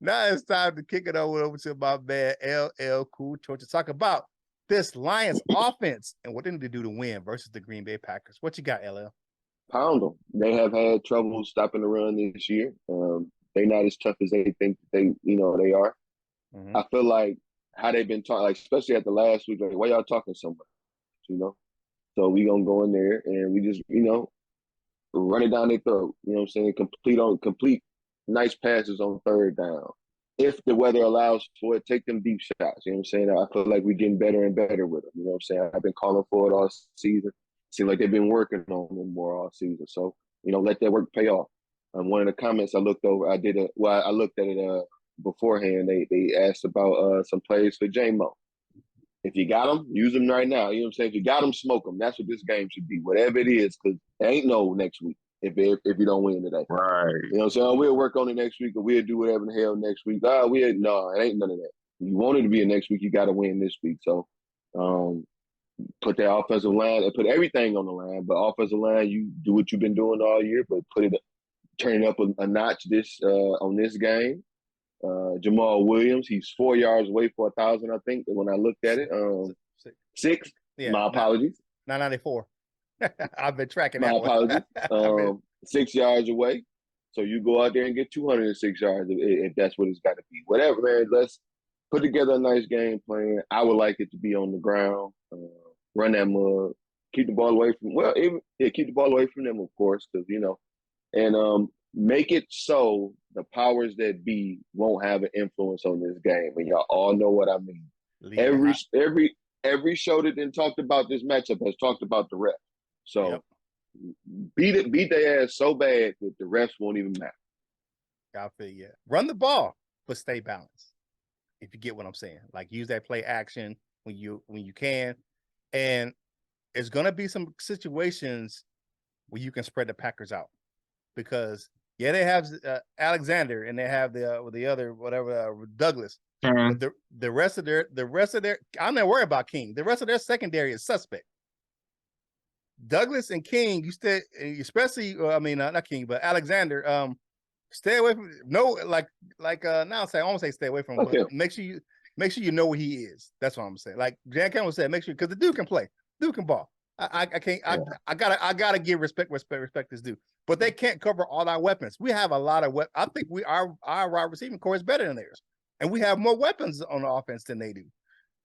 Now it's time to kick it over to my man LL Cool Torch to talk about this Lions offense and what they need to do to win versus the Green Bay Packers. What you got, LL? Pound them. They have had trouble stopping the run this year. They're not as tough as they think they are. Mm-hmm. I feel like how they've been talking, like especially at the last week, like why y'all talking so much, So we gonna go in there and we just, run it down their throat. You know what I'm saying? Complete nice passes on third down. If the weather allows for it, take them deep shots. You know what I'm saying? I feel like we're getting better and better with them. You know what I'm saying? I've been calling for it all season. Seems like they've been working on them more all season. So, let that work pay off. One of the comments I looked over, I looked at it beforehand. They asked about some plays for J-Mo. If you got them, use them right now. You know what I'm saying? If you got them, smoke them. That's what this game should be, whatever it is, because there ain't no next week if you don't win today. Right. You know what I'm saying? We'll work on it next week, or we'll do whatever the hell next week. No, it ain't none of that. You want it to be a next week, you got to win this week. So put that offensive line and put everything on the line. But offensive line, you do what you've been doing all year, but turn it up a notch on this game. Jamal Williams, he's 4 yards away for 1,000, I think, when I looked at it. Six. Yeah, my apologies. 994. I've been tracking that. My apologies. 6 yards away. So you go out there and get 206 yards if that's what it's got to be. Whatever, man. Let's put together a nice game plan. I would like it to be on the ground. Run that mug. Keep the ball away from keep the ball away from them, of course, because and make it so the powers that be won't have an influence on this game, and y'all all know what I mean. Every show that then talked about this matchup has talked about the refs. So beat their ass so bad that the refs won't even matter. I feel you. Run the ball, but stay balanced. If you get what I'm saying, like use that play action when you can, and it's gonna be some situations where you can spread the Packers out because they have Alexander and they have the other whatever Douglas. But the rest of their I'm not worried about King. The rest of their secondary is suspect. Douglas and King, you stay, especially not King, but Alexander. Stay away from now. I won't say stay away from him, but make sure you know what he is. That's what I'm saying. Like Jan Campbell said, make sure because the dude can play, dude can ball. I can't. Yeah. I gotta give respect is due. But they can't cover all our weapons. We have a lot of weapons. I think our wide receiving core is better than theirs, and we have more weapons on the offense than they do.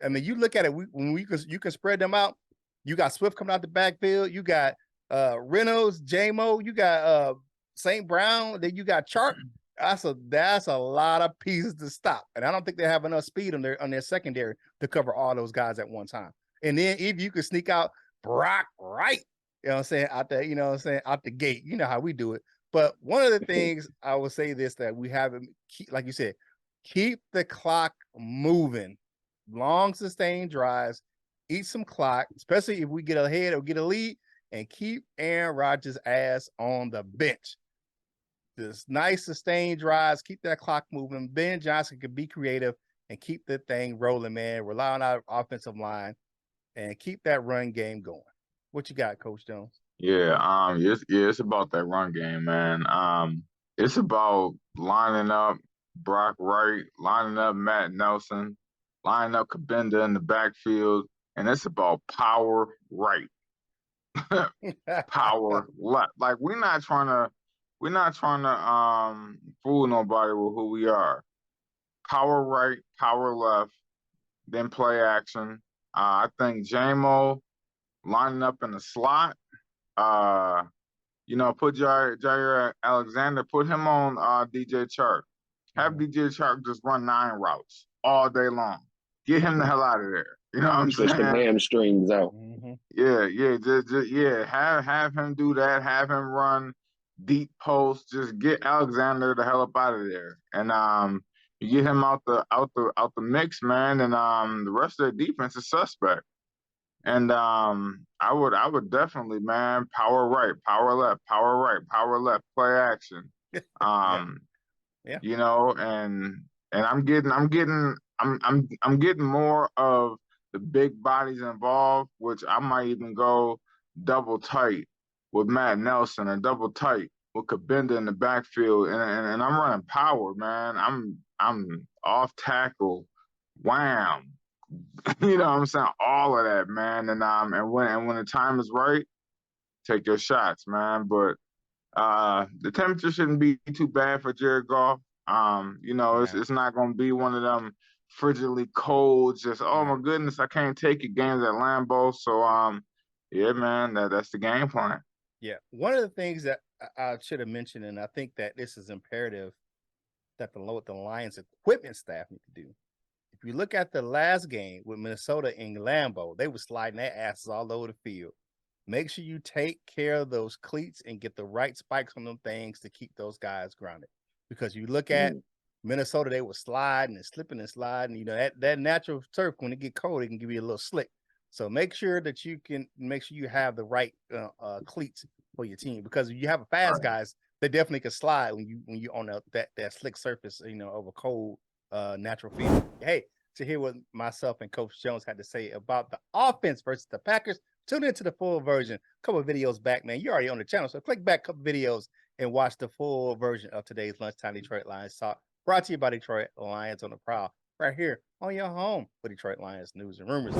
I mean, you look at it. You can spread them out. You got Swift coming out the backfield. You got Reynolds, J-Mo. You got St. Brown. Then you got Chart. That's a lot of pieces to stop, and I don't think they have enough speed on their secondary to cover all those guys at one time. And then if you could sneak out Brock Wright, out the gate, you know how we do it. But one of the things I will say this that we haven't, like you said, keep the clock moving, long sustained drives, eat some clock, especially if we get ahead or get a lead, and keep Aaron Rodgers' ass on the bench. This nice sustained drives, keep that clock moving. Ben Johnson can be creative and keep the thing rolling, man. Rely on our offensive line and keep that run game going. What you got, Coach Jones? Yeah, it's about that run game, man. It's about lining up Brock Wright, lining up Matt Nelson, lining up Kabinda in the backfield, and it's about power right, power left. Like we're not trying to fool nobody with who we are. Power right, power left, then play action. I think J-Mo lining up in the slot. Put Jair Alexander, put him on DJ Chark. Have DJ Chark just run 9 routes all day long. Get him the hell out of there. You know what I'm saying? Push the hamstrings out. Mm-hmm. Yeah. Have him do that. Have him run deep post. Just get Alexander the hell up out of there. And you get him out the mix, man. And the rest of the defense is suspect. And I would definitely, man, power right, power left, power right, power left, play action. Yeah. And I'm getting more of the big bodies involved, which I might even go double tight with Matt Nelson or double tight with Kabinda in the backfield, and I'm running power, man. I'm off tackle, wham. You know what I'm saying? All of that, man. And when the time is right, take your shots, man. But the temperature shouldn't be too bad for Jared Goff. You know, it's not gonna be one of them frigidly cold, just oh my goodness, I can't take it games at Lambeau. So yeah, man, that's the game plan. Yeah. One of the things that I should have mentioned, and I think that this is imperative that the Lions equipment staff need to do. If you look at the last game with Minnesota in Lambeau, they were sliding their asses all over the field. Make sure you take care of those cleats and get the right spikes on them things to keep those guys grounded. Because you look at Minnesota, they were sliding and slipping and sliding. You know, that natural turf, when it get cold, it can give you a little slick. So make sure that you have the right cleats for your team, because if you have a fast guys, they definitely can slide when you on that slick surface, you know, over cold natural field. Hey, to hear what myself and Coach Jones had to say about the offense versus the Packers, tune into the full version. A couple of videos back, man. You're already on the channel, so click back a couple videos and watch the full version of today's Lunchtime Detroit Lions Talk, brought to you by Detroit Lions on the Prowl, right here on your home for Detroit Lions news and rumors.